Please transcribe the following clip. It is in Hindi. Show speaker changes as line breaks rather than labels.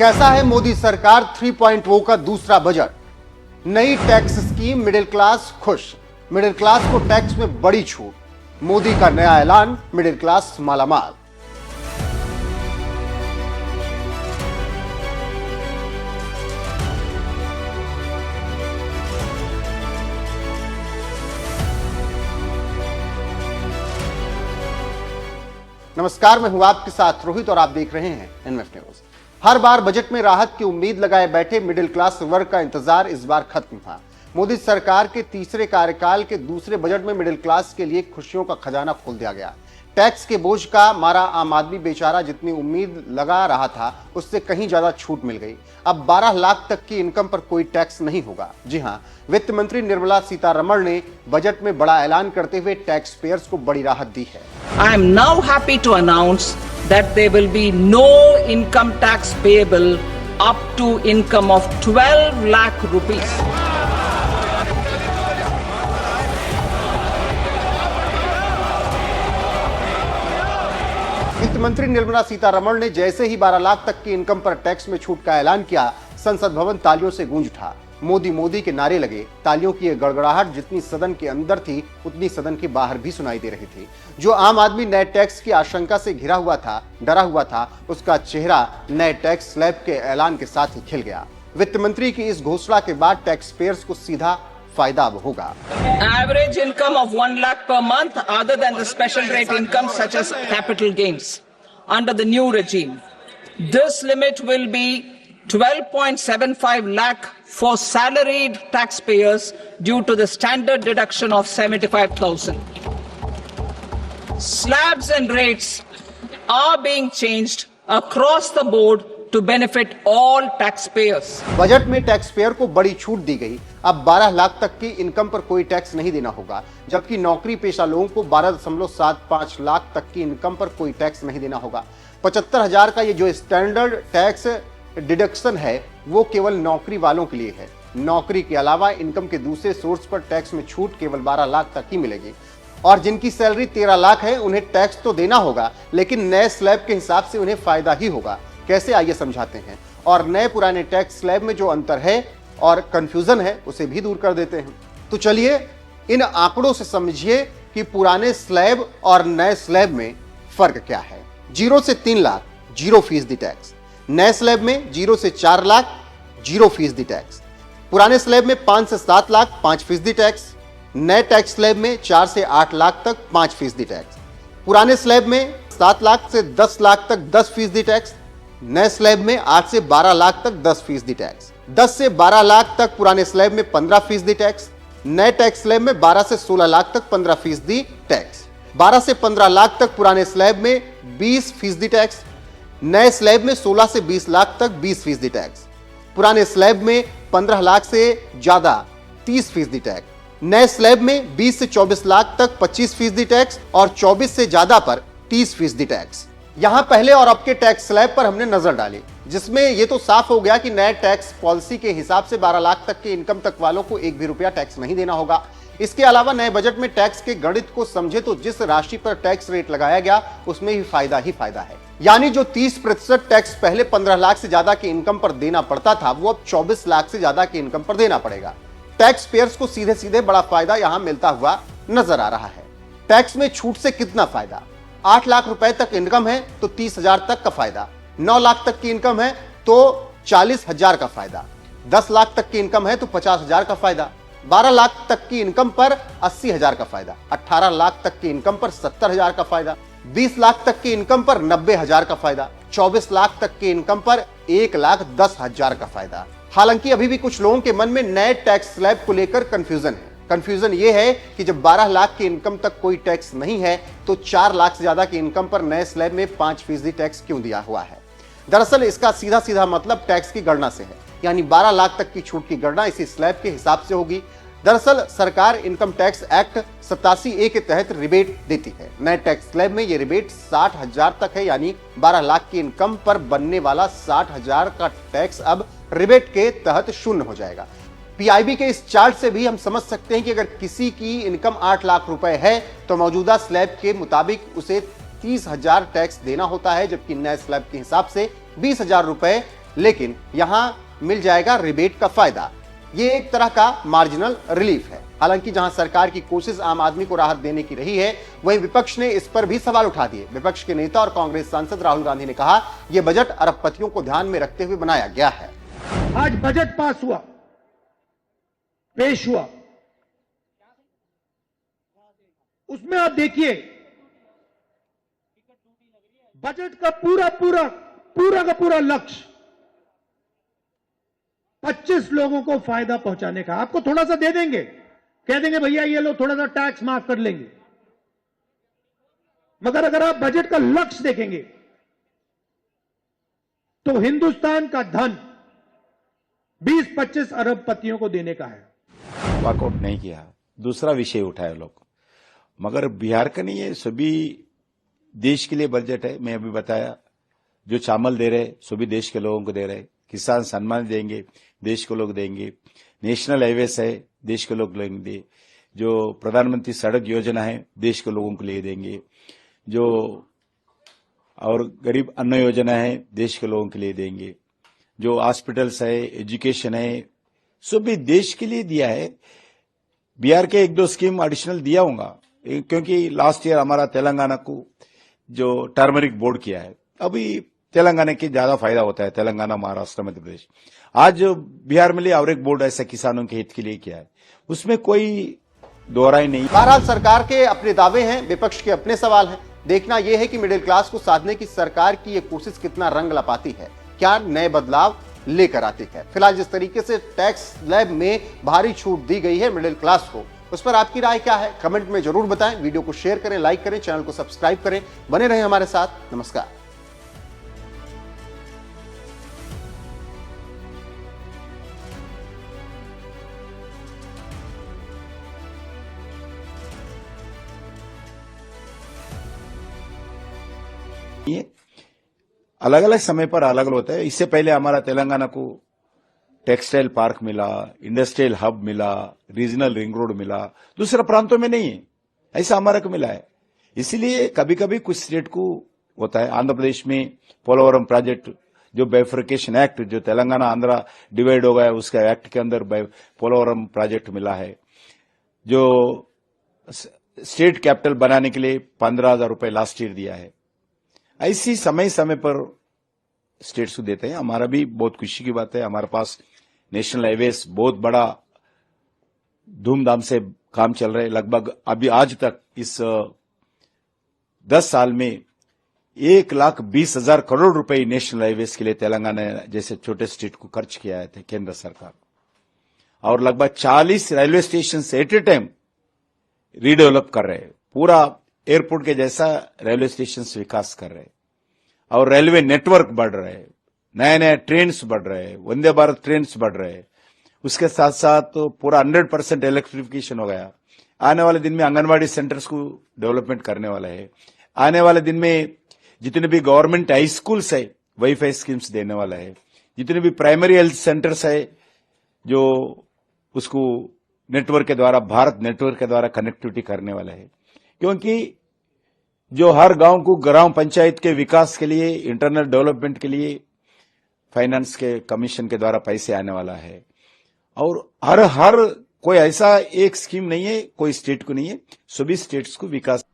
कैसा है मोदी सरकार 3.0 का दूसरा बजट? नई टैक्स स्कीम, मिडिल क्लास खुश। मिडिल क्लास को टैक्स में बड़ी छूट। मोदी का नया ऐलान, मिडिल क्लास मालामाल। नमस्कार, मैं हूं आपके साथ रोहित और आप देख रहे हैं एनएफ न्यूज। हर बार बजट में राहत की उम्मीद लगाए बैठे मिडिल क्लास वर्ग का इंतजार इस बार खत्म हुआ। मोदी सरकार के तीसरे कार्यकाल के दूसरे बजट में मिडिल क्लास के लिए खुशियों का खजाना खोल दिया गया। टैक्स के बोझ का मारा आम आदमी बेचारा जितनी उम्मीद लगा रहा था उससे कहीं ज्यादा छूट मिल गई। अब 12 लाख तक की इनकम पर कोई टैक्स नहीं होगा। जी हां, वित्त मंत्री निर्मला सीतारमण ने बजट में बड़ा ऐलान करते हुए टैक्स पेयर्स को बड़ी राहत दी है।
I am now happy to announce that there will be no income tax payable up to income of 12 lakh rupees.
वित्त मंत्री निर्मला सीतारमण ने जैसे ही 12 लाख तक की इनकम पर टैक्स में छूट का ऐलान किया, संसद भवन तालियों से गूंज उठा। मोदी मोदी के नारे लगे। तालियों की यह गड़गड़ाहट जितनी सदन के अंदर थी उतनी सदन के बाहर भी सुनाई दे रही थी। जो आम आदमी नए टैक्स की आशंका से घिरा हुआ था, डरा हुआ था, उसका चेहरा नए टैक्स स्लैब के ऐलान के साथ ही खिल गया। वित्त मंत्री की इस घोषणा के बाद टैक्स पेयर्स को सीधा फायदा अब होगा।
Average income of 1 lakh per month other than the special rate income such as capital gains under the new regime. This limit will be 12.75 lakh for salaried taxpayers due to the standard deduction of 75,000. Slabs and rates are being changed across the board to benefit all taxpayers.
Budget में टैक्स पेयर को बड़ी छूट दी गई। अब 12 लाख तक की इनकम पर कोई टैक्स नहीं देना होगा, जबकि नौकरी पेशा लोगों को 12.75 लाख तक की इनकम पर कोई टैक्स नहीं देना होगा। 75,000 का ये जो स्टैंडर्ड टैक्स डिडक्शन है वो केवल नौकरी वालों के लिए है। नौकरी के अलावा इनकम के दूसरे सोर्स पर टैक्स में छूट केवल 12 लाख तक ही मिलेगी। और जिनकी सैलरी 13 लाख है उन्हें टैक्स तो देना होगा, लेकिन नए स्लैब के हिसाब से उन्हें फायदा ही होगा। कैसे, आइए समझाते हैं और नए पुराने टैक्स स्लैब में जो अंतर है और कंफ्यूजन है उसे भी दूर कर देते हैं। तो चलिए इन आंकड़ों से समझिए कि पुराने स्लैब और नए स्लैब में फर्क क्या है। 0 से 3 लाख 0% टैक्स, नए स्लैब में 0 से 4 लाख 0% टैक्स, पुराने स्लैब में 5 से 7 लाख 5% टैक्स, नए टैक्स स्लैब में 4 से 8 लाख तक 5% टैक्स, पुराने स्लैब में 7 लाख से 10 लाख तक 10% टैक्स, नए स्लैब में 8 से 12 लाख तक 10% टैक्स, 10 से 12 लाख तक पुराने स्लैब में 15% टैक्स, नए टैक्स स्लैब में 12 से 16 लाख तक 15% टैक्स, 12 से 15 लाख तक पुराने स्लैब में 20% टैक्स, नए स्लैब में 16 से 20 लाख तक 20% टैक्स, पुराने स्लैब में 15 लाख से ज्यादा 30% टैक्स, नए स्लैब में 20 से 24 लाख तक 25% टैक्स और 24 से ज्यादा पर 30% टैक्स। यहां पहले और अब के टैक्स स्लैब पर हमने नजर डाली, जिसमें यह तो साफ हो गया कि नए टैक्स पॉलिसी के हिसाब से 12 लाख तक के इनकम तक वालों को 1 भी रुपया टैक्स नहीं देना होगा। इसके अलावा नए बजट में टैक्स के गणित को समझे तो जिस राशि पर टैक्स रेट लगाया गया उसमें ही फायदा है। यानी जो 30% टैक्स पहले 15 लाख से ज्यादा की इनकम पर देना पड़ता था वो अब 24 लाख से ज्यादा की इनकम पर देना पड़ेगा। टैक्स पेयर्स को सीधे सीधे बड़ा फायदा यहां मिलता हुआ नजर आ रहा है। टैक्स में छूट से कितना फायदा? 8 लाख रुपए तक इनकम है तो 30,000 तक का फायदा, 9 लाख तक की इनकम है तो 40,000 का फायदा, 10 लाख तक की इनकम है तो 50,000 का फायदा, 12 लाख तक की इनकम पर 80,000 का फायदा, 18 लाख तक की इनकम पर 70,000 का फायदा, 20 लाख तक की इनकम पर 90,000 का फायदा, 24 लाख तक की इनकम पर 1,10,000 का फायदा। हालांकि अभी भी कुछ लोगों के मन में नए टैक्स स्लैब को लेकर कंफ्यूजन है। कंफ्यूजन ये है कि जब 12 लाख की इनकम तक कोई टैक्स नहीं है तो 4 लाख से ज्यादा की इनकम पर नए स्लैब में 5% टैक्स क्यों दिया हुआ है। दरअसल इसका सीधा सीधा मतलब टैक्स की गणना से है, यानी 12 लाख तक की छूट की गणना इसी स्लैब के हिसाब से होगी। दरअसल सरकार इनकम टैक्स एक्ट 87A के तहत रिबेट देती है। नए टैक्स स्लैब में ये रिबेट 60,000 तक है, यानी 12 लाख की इनकम पर बनने वाला 60,000 का टैक्स अब रिबेट के तहत शून्य हो जाएगा। पीआईबी के इस चार्ट से भी हम समझ सकते हैं कि अगर किसी की इनकम 8 लाख रुपए है तो मौजूदा स्लैब के मुताबिक उसे 30,000 टैक्स देना होता है, जबकि नए स्लैब के हिसाब से 20,000 रुपए लेकिन यहां मिल जाएगा रिबेट का फायदा। ये एक तरह का मार्जिनल रिलीफ है। हालांकि जहां सरकार की कोशिश आम आदमी को राहत देने की रही है, वहीं विपक्ष ने इस पर भी सवाल उठा दिए। विपक्ष के नेता और कांग्रेस सांसद राहुल गांधी ने कहा, यह बजट अरबपतियों को ध्यान में रखते हुए बनाया गया है।
आज बजट पास हुआ, पेश हुआ, उसमें आप देखिए बजट का पूरा का पूरा लक्ष्य 25 लोगों को फायदा पहुंचाने का। आपको थोड़ा सा दे देंगे, कह देंगे भैया ये लो थोड़ा सा टैक्स माफ कर लेंगे, मगर अगर आप बजट का लक्ष्य देखेंगे तो हिंदुस्तान का धन 20-25 अरबपतियों को देने का है।
वर्कआउट नहीं किया, दूसरा विषय उठाया लोग, मगर बिहार का नहीं है, सभी देश के लिए बजट है। मैं अभी बताया, जो चावल दे रहे सो भी देश के लोगों को दे रहे, किसान सम्मान देंगे, देश को लोग देंगे, नेशनल हाईवेज है, देश के लोग लेंगे, जो प्रधानमंत्री सड़क योजना है, देश के लोगों के लिए देंगे, जो और गरीब अन्न योजना है, देश के लोगों के लिए देंगे, जो हॉस्पिटल्स है, एजुकेशन है, सब भी देश के लिए दिया है। बिहार के 1-2 स्कीम एडिशनल दिया होगा, क्योंकि लास्ट ईयर हमारा तेलंगाना को जो टर्मरिक बोर्ड किया है, अभी तेलंगाना के ज्यादा फायदा होता है, तेलंगाना, महाराष्ट्र, मध्य प्रदेश। आज बिहार में और एक बोर्ड ऐसा किसानों के हित के लिए किया है, उसमें कोई दोहराई नहीं।
बहरहाल सरकार के अपने दावे हैं, विपक्ष के अपने सवाल हैं। देखना यह है कि मिडिल क्लास को साधने की सरकार की यह कोशिश कितना रंग लपाती है, क्या नए बदलाव लेकर आती है। फिलहाल जिस तरीके से टैक्स स्लैब में भारी छूट दी गई है मिडिल क्लास को, उस पर आपकी राय क्या है, कमेंट में जरूर बताएं। वीडियो को शेयर करें, लाइक करें, चैनल को सब्सक्राइब करें। बने रहें हमारे साथ। नमस्कार।
ये अलग अलग समय पर अलग अलग होता है। इससे पहले हमारा तेलंगाना को टेक्सटाइल पार्क मिला, इंडस्ट्रियल हब मिला, रीजनल रिंग रोड मिला, दूसरे प्रांतों में नहीं है, ऐसा हमारा को मिला है। इसलिए कभी कभी कुछ स्टेट को होता है। आंध्र प्रदेश में पोलवरम प्रोजेक्ट, जो बाइफर्केशन एक्ट, जो तेलंगाना आंध्रा डिवाइड हो गया, उसका एक्ट के अंदर पोलवरम प्रोजेक्ट मिला है। जो स्टेट कैपिटल बनाने के लिए 15,000 रुपए लास्ट ईयर दिया है। ऐसी समय समय पर स्टेट्स को देते हैं। हमारा भी बहुत खुशी की बात है, हमारे पास नेशनल हाईवेज बहुत बड़ा धूमधाम से काम चल रहा है। लगभग अभी आज तक इस 10 साल में 1,20,000 करोड़ रुपए नेशनल हाईवेज के लिए तेलंगाना जैसे छोटे स्टेट को खर्च किया है केंद्र सरकार, और लगभग 40 railway station at A time redevelop कर रहे हैं। पूरा एयरपोर्ट के जैसा रेलवे स्टेशन विकास कर रहे हैं, और रेलवे नेटवर्क बढ़ रहे हैं, नए नए ट्रेन बढ़ रहे हैं, वंदे भारत ट्रेन बढ़ रहे हैं। उसके साथ साथ तो पूरा 100% इलेक्ट्रिफिकेशन हो गया। आने वाले दिन में आंगनवाड़ी सेंटर्स को डेवलपमेंट करने वाला है। आने वाले दिन में जितने भी गवर्नमेंट हाई स्कूल्स है, वाईफाई स्कीम्स देने वाला है। जितने भी प्राइमरी हेल्थ सेंटर्स है, जो उसको नेटवर्क के द्वारा, भारत नेटवर्क के द्वारा कनेक्टिविटी करने वाला है। क्योंकि जो हर गांव को ग्राम पंचायत के विकास के लिए, इंटरनल डेवलपमेंट के लिए फाइनेंस के कमीशन के द्वारा पैसे आने वाला है। और हर कोई ऐसा एक स्कीम नहीं है, कोई स्टेट को नहीं है, सभी स्टेट्स को विकास